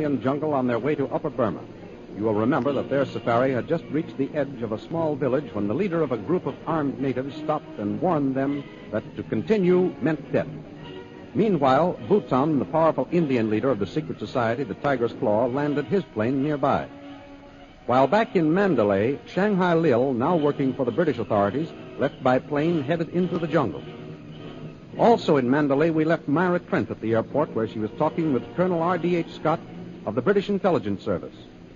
jungle on their way to Upper Burma. You will remember that their safari had just reached the edge of a small village when the leader of a group of armed natives stopped and warned them that to continue meant death. Meanwhile, Bhutan, the powerful Indian leader of the secret society, the Tiger's Claw, landed his plane nearby. While back in Mandalay, Shanghai Lil, now working for the British authorities, left by plane headed into the jungle. Also in Mandalay, we left Myra Trent at the airport where she was talking with Colonel R.D.H. Scott of the British Intelligence Service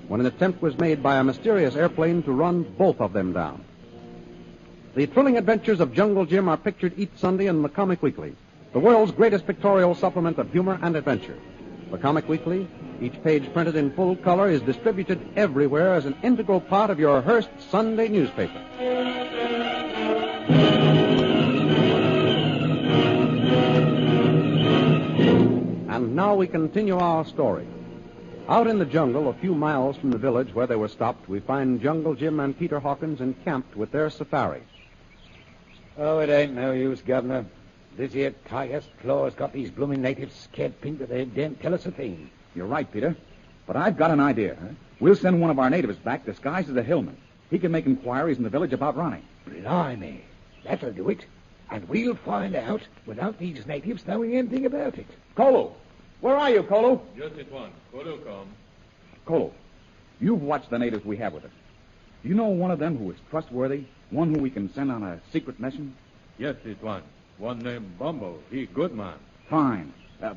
when an attempt was made by a mysterious airplane to run both of them down. The thrilling adventures of Jungle Jim are pictured each Sunday in the Comic Weekly, the world's greatest pictorial supplement of humor and adventure. The Comic Weekly, each page printed in full color, is distributed everywhere as an integral part of your Hearst Sunday newspaper. And now we continue our story. Out in the jungle, a few miles from the village where they were stopped, we find Jungle Jim and Peter Hawkins encamped with their safari. Oh, it ain't no use, Governor. This here Tiger's Claw's got these blooming natives scared pink that they daren't tell us a thing. You're right, Peter. But I've got an idea. Huh? We'll send one of our natives back disguised as a hillman. He can make inquiries in the village about Ronnie. Blimey. That'll do it. And we'll find out without these natives knowing anything about it. Kolo! Where are you, Kolo? Yes, it one. Kolo come. Kolo, you've watched the natives we have with us. Do you know one of them who is trustworthy? One who we can send on a secret mission? Yes, it one. One named Bumbo. He good man. Fine.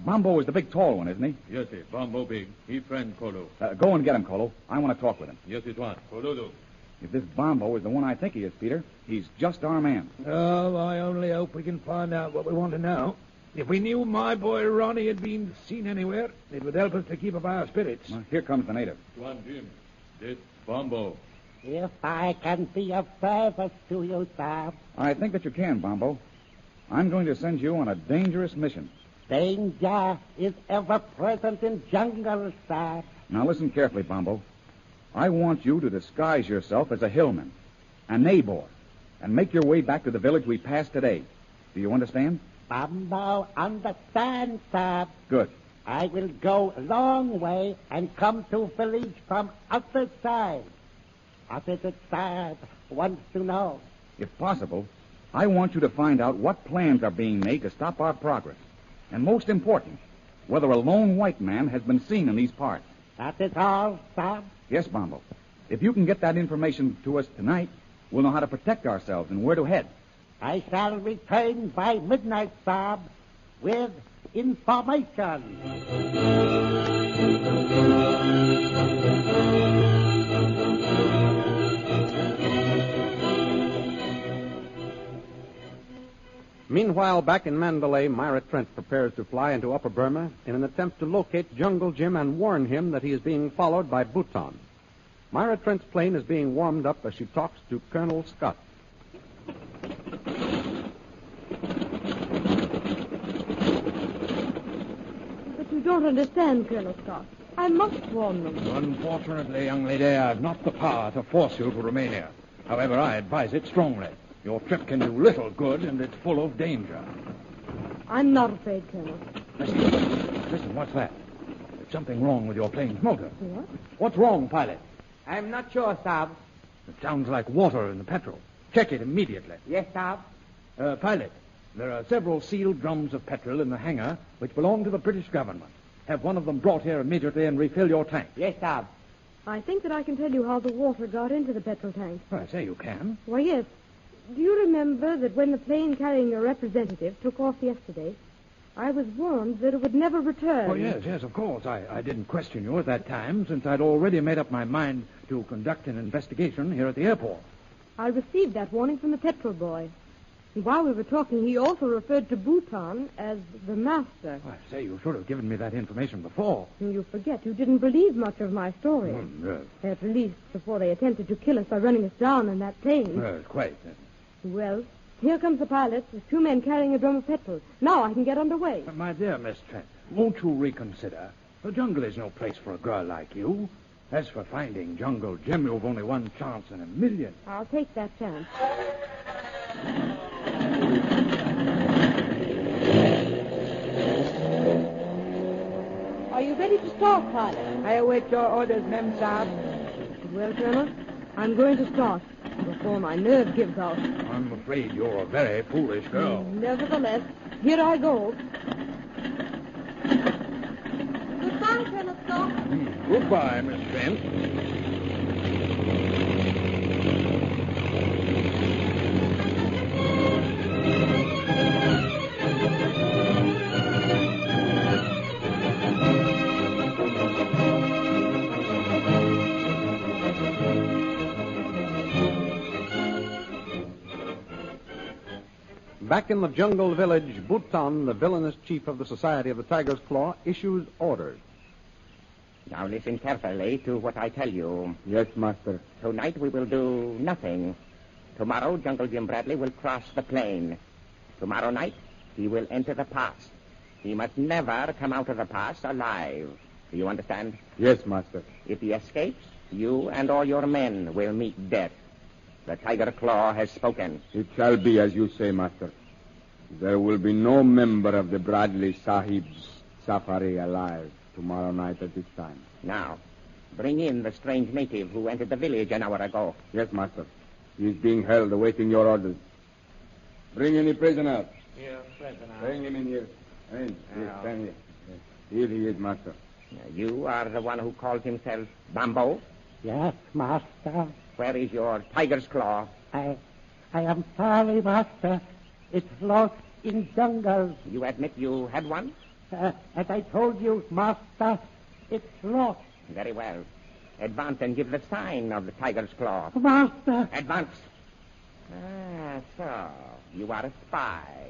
Bumbo is the big tall one, isn't he? Yes, it. Bumbo big. He friend Kolo. Go and get him, Kolo. I want to talk with him. Yes, it one. Kolo do. If this Bumbo is the one I think he is, Peter, he's just our man. Oh, I only hope we can find out what we want to know. If we knew my boy Ronnie had been seen anywhere, it would help us to keep up our spirits. Well, here comes the native. One Jim. This Bumbo. If I can be of service to you, sir. I think that you can, Bumbo. I'm going to send you on a dangerous mission. Danger is ever present in jungle, sir. Now listen carefully, Bumbo. I want you to disguise yourself as a hillman, a neighbor, and make your way back to the village we passed today. Do you understand? Bumbo understand, sir. Good. I will go a long way and come to village from other side. Opposite side wants to know. If possible, I want you to find out what plans are being made to stop our progress. And most important, whether a lone white man has been seen in these parts. That is all, sir. Yes, Bumbo. If you can get that information to us tonight, we'll know how to protect ourselves and where to head. I shall return by midnight, sir, with information. Meanwhile, back in Mandalay, Myra Trent prepares to fly into Upper Burma in an attempt to locate Jungle Jim and warn him that he is being followed by Bhutan. Myra Trent's plane is being warmed up as she talks to Colonel Scott. But you don't understand, Colonel Scott. I must warn them. Unfortunately, young lady, I've not the power to force you to remain here. However, I advise it strongly. Your trip can do little good, and it's full of danger. I'm not afraid, Colonel. Listen, what's that? There's something wrong with your plane's motor. What? What's wrong, pilot? I'm not sure, sir. It sounds like water in the petrol. Check it immediately. Yes, sir. Pilot, there are several sealed drums of petrol in the hangar which belong to the British government. Have one of them brought here immediately and refill your tank. Yes, sir. I think that I can tell you how the water got into the petrol tank. I say you can. Why, yes. Do you remember that when the plane carrying your representative took off yesterday, I was warned that it would never return? Oh, yes, of course. I didn't question you at that time, since I'd already made up my mind to conduct an investigation here at the airport. I received that warning from the petrol boy. And while we were talking, he also referred to Bhutan as the master. I say, you should have given me that information before. You forget you didn't believe much of my story. Yes. At least before they attempted to kill us by running us down in that plane. Yes, quite. Well, here comes the pilot with two men carrying a drum of petrol. Now I can get underway. My dear Miss Trent, won't you reconsider? The jungle is no place for a girl like you. As for finding Jungle Jim, you've only one chance in a million. I'll take that chance. Are you ready to start, pilot. I await your orders, Mem Saab. Well, Colonel, I'm going to start before my nerve gives out. I'm afraid you're a very foolish girl. Nevertheless, here I go. Goodbye, Colonel Scott. Goodbye, Miss Trent. Back in the jungle village, Bhutan, the villainous chief of the Society of the Tiger's Claw, issues orders. Now listen carefully to what I tell you. Yes, Master. Tonight we will do nothing. Tomorrow, Jungle Jim Bradley will cross the plain. Tomorrow night, he will enter the pass. He must never come out of the pass alive. Do you understand? Yes, Master. If he escapes, you and all your men will meet death. The Tiger Claw has spoken. It shall be as you say, Master. There will be no member of the Bradley Sahib's safari alive tomorrow night at this time. Now, bring in the strange native who entered the village an hour ago. Yes, Master. He is being held, awaiting your orders. Bring any prisoner. Here, prisoner. Bring him in here. Here, stand here. Here he is, Master. You are the one who calls himself Bambo? Yes, Master. Where is your Tiger's Claw? I am sorry, Master. It's lost in jungle. You admit you had one? As I told you, Master, it's lost. Very well. Advance and give the sign of the Tiger's Claw. Master. Advance. So you are a spy,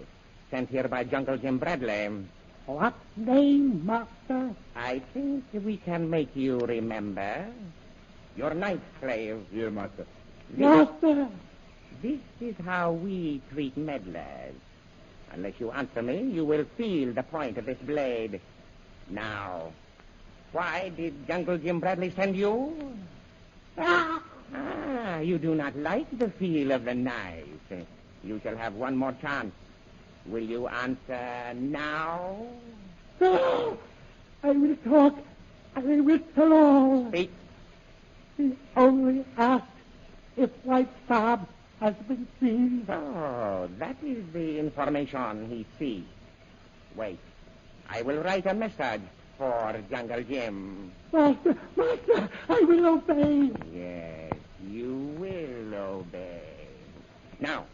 sent here by Jungle Jim Bradley. What name, Master? I think we can make you remember. Your night slave. Here, Master. Master. This is how we treat meddlers. Unless you answer me, you will feel the point of this blade. Now, why did Jungle Jim Bradley send you? You do not like the feel of the knife. You shall have one more chance. Will you answer now? No. I will talk. I will tell all. Speak. He only asked if White Saab has been seen. Oh, that is the information he seeks. Wait. I will write a message for Jungle Jim. Master, I will obey. Yes, you will obey. Now,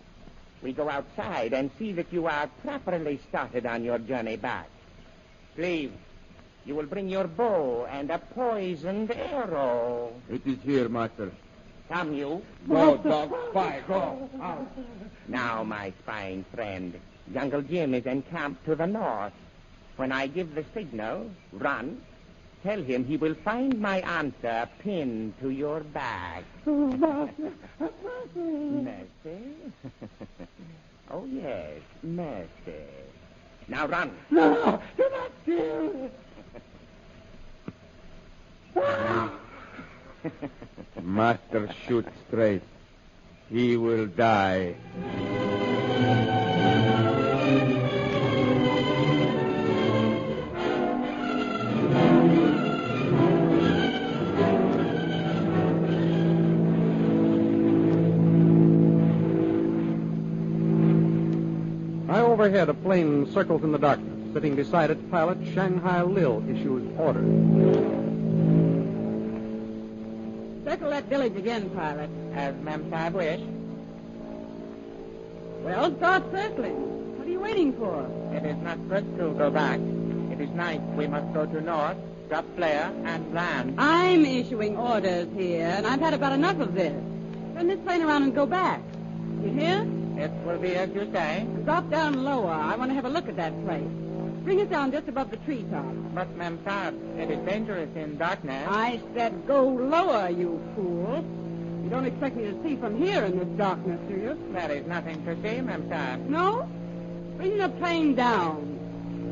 we go outside and see that you are properly started on your journey back. Please, you will bring your bow and a poisoned arrow. It is here, Master. Come, you. Go, dog, spy, go. Out. Now, my spying friend, Jungle Jim is encamped to the north. When I give the signal, run. Tell him he will find my answer pinned to your back. Master. Mercy? Oh, yes, mercy. Now run. No, do not kill. Master, shoot straight. He will die. Overhead, a plane circles in the darkness. Sitting beside its pilot, Shanghai Lil issues orders. Circle that village again, pilot. As Ma'am Saab wish. Well, start circling. What are you waiting for? It is not good to go back. It is night. We must go to north, drop flare, and land. I'm issuing orders here, and I've had about enough of this. Turn this plane around and go back. You hear? It will be as you say. Drop down lower. I want to have a look at that place. Bring it down just above the treetops. But, Ma'am Saab, it is dangerous in darkness. I said go lower, you fool. You don't expect me to see from here in this darkness, do you? There is nothing to see, Ma'am Saab. No? Bring the plane down.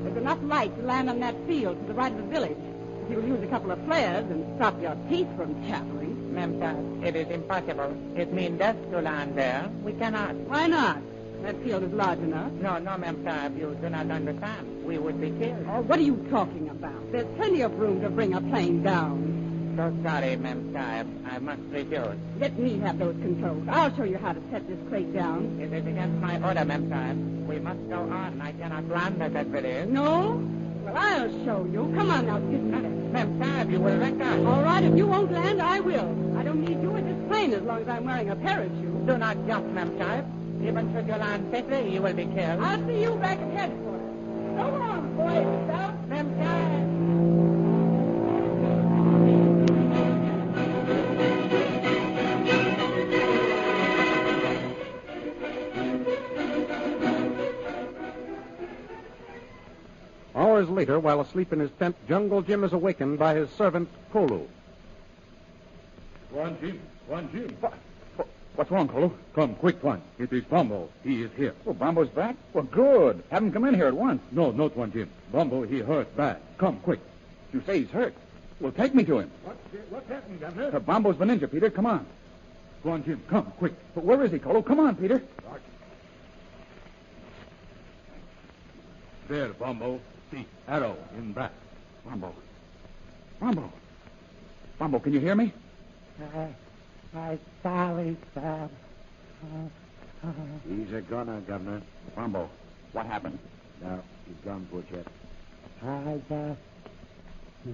There's enough light to land on that field to the right of the village. If you'll use a couple of flares and stop your teeth from chattering. Ma'am Saab, it is impossible. It means death to land there. We cannot. Why not? That field is large enough. No, Ma'am Saab, you do not understand. we would be killed. Oh, what are you talking about? There's plenty of room to bring a plane down. So sorry, Mem Sahib. I must refuse. Let me have those controls. I'll show you how to set this crate down. It is against my order, Mem Sahib. We must go on. I cannot land at that village. No? Well, I'll show you. Come on now, get at it. Mem Sahib, you will wreck us. All right, if you won't land, I will. I don't need you in this plane as long as I'm wearing a parachute. Do not jump, Mem Sahib. Even should you land safely, you will be killed. I'll see you back at headquarters. So long, boy scout. Mem Sahib. Hours later, while asleep in his tent, Jungle Jim is awakened by his servant, Kolu. One Jim. What's wrong, Kolo? Come, quick one. It is Bumbo. He is here. Oh, Bombo's back? Well, good. Have him come in here at once. No, not one Jim. Bumbo, he hurt bad. Come, quick. You say he's hurt. Well, take me to him. What's happened, Governor? Bombo's been injured, Peter. Come on. Go on, Jim. Come, quick. But where is he, Kolo? Come on, Peter. There, Bumbo. See, arrow in back. Bombo. Bombo, can you hear me? I'm sorry, Sam. He's a gunner, Governor. Bombo, what happened? No, he's gone, poor chap. I just...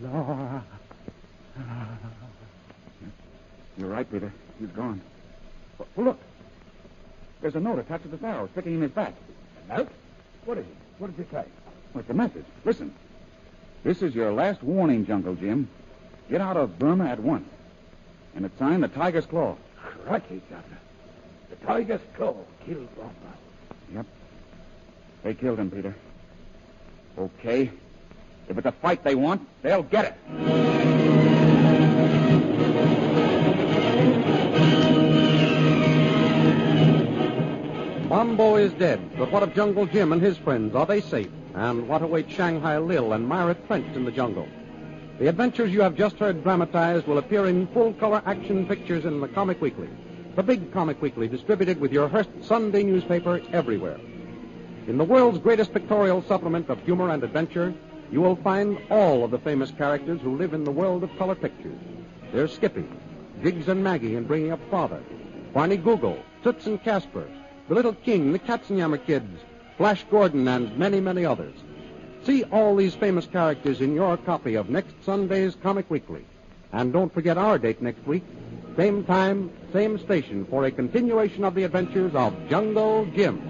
Laura. You're right, Peter. He's gone. Well, look. There's a note attached to the arrow sticking in his back. A note? What is it? What does it say? Well, it's a message. Listen. This is your last warning, Jungle Jim. Get out of Burma at once. And it's signed the Tiger's Claw. Crikey, Governor. The Tiger's Claw killed Bombo. Yep. They killed him, Peter. Okay. If it's a fight they want, they'll get it. Bumbo is dead, but what of Jungle Jim and his friends? Are they safe? And what awaits Shanghai Lil and Myra Trench in the jungle? The adventures you have just heard dramatized will appear in full-color action pictures in the Comic Weekly, the big Comic Weekly distributed with your Hearst Sunday newspaper everywhere. In the world's greatest pictorial supplement of humor and adventure, you will find all of the famous characters who live in the world of color pictures. There's Skippy, Jiggs and Maggie in Bringing Up Father, Barney Google, Toots and Casper, the Little King, the Katzenjammer Kids, Flash Gordon, and many, many others. See all these famous characters in your copy of next Sunday's Comic Weekly. And don't forget our date next week, same time, same station, for a continuation of the adventures of Jungle Jim.